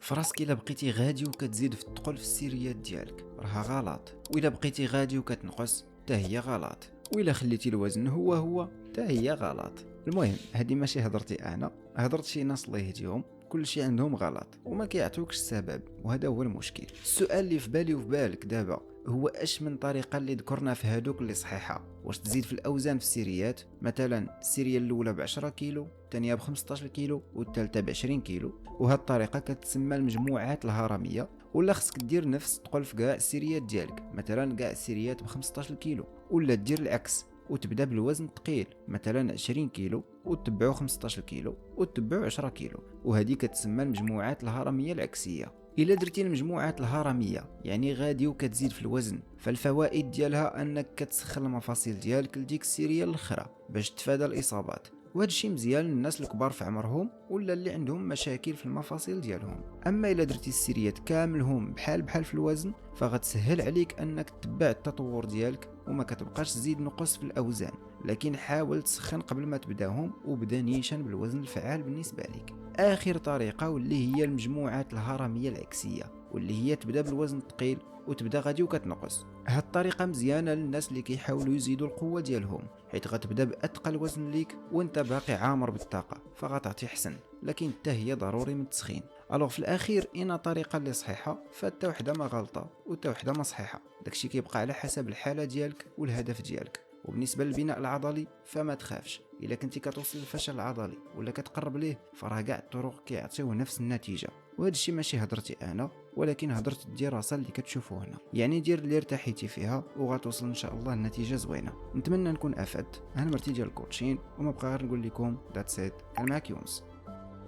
فراسك الا بقيتي غادي وكتزيد في الثقل في السيريات ديالك راها غلط، والا بقيتي غادي وكتنقص حتى هي غلط، والا خليتي الوزن هو حتى هي غلط. المهم هذه ماشي هضرتي انا، هضرت شي ناس الله يهديهم كل شيء عندهم غلط وما كيعطيوكش السبب، وهذا هو المشكل. السؤال اللي في بالي وفي بالك دابا هو اش من طريقه اللي ذكرنا في هادوك اللي صحيحه؟ واش تزيد في الاوزان في السيريات، مثلا السيريه الاولى ب 10 كيلو، الثانيه ب 15 كيلو، والثالثه ب 20 كيلو، وهاد الطريقه كتسمى المجموعات الهرميه. ولا خصك دير نفس الثقل في كاع السيريات ديالك، مثلا كاع السيريات ب 15 كيلو، ولا دير العكس وتبدا بالوزن الثقيل مثلا 20 كيلو وتتبعو 15 كيلو وتتبعو 10 كيلو، وهذه كتسمى المجموعات الهرميه العكسيه. الا درتي المجموعات الهرميه يعني غادي وكتزيد في الوزن، فالفوائد ديالها انك كتسخن المفاصل ديالك لديك السيريه الاخرى باش تفادى الاصابات، وهذا الشيء مزيان للناس الكبار في عمرهم ولا اللي عندهم مشاكل في المفاصل ديالهم. اما الا درتي السيريات كاملهم بحال في الوزن فغتسهل عليك انك تتبع التطور ديالك وما كتبقاش تزيد نقص في الاوزان، لكن حاول تسخن قبل ما تبداهم وبدا نيشان بالوزن الفعال بالنسبه لك. اخر طريقه واللي هي المجموعات الهرميه العكسيه، واللي هي تبدا بالوزن الثقيل وتبدا غادي وكتنقص. هاد الطريقه مزيانه للناس اللي كيحاولوا يزيدوا القوه ديالهم، حيت غتبدا باثقل وزن ليك وانت باقي عامر بالطاقه فغتعطي حسن، لكن حتى هي ضروري من التسخين. الوغ في الاخير ان طريقه اللي صحيحه فتا وحده ما غلطه وتا وحده ما صحيحه، داكشي كيبقى على حسب الحاله ديالك والهدف ديالك. وبالنسبه للبناء العضلي فما تخافش، الا كنتي كتوصل للفشل العضلي ولا كتقرب ليه فراه كاع الطرق كيعطيو نفس النتيجه. وهذا الشيء ماشي هضرتي انا، ولكن هضرت الدراسه اللي كتشوفوا هنا. يعني دير اللي ارتحيتي فيها وغتوصل ان شاء الله لنتيجه زوينه. نتمنى نكون افدت. انا مرتي ديال الكوتشين وما بقى غير نقول لكم ذاتس ات. كان معاك يونس.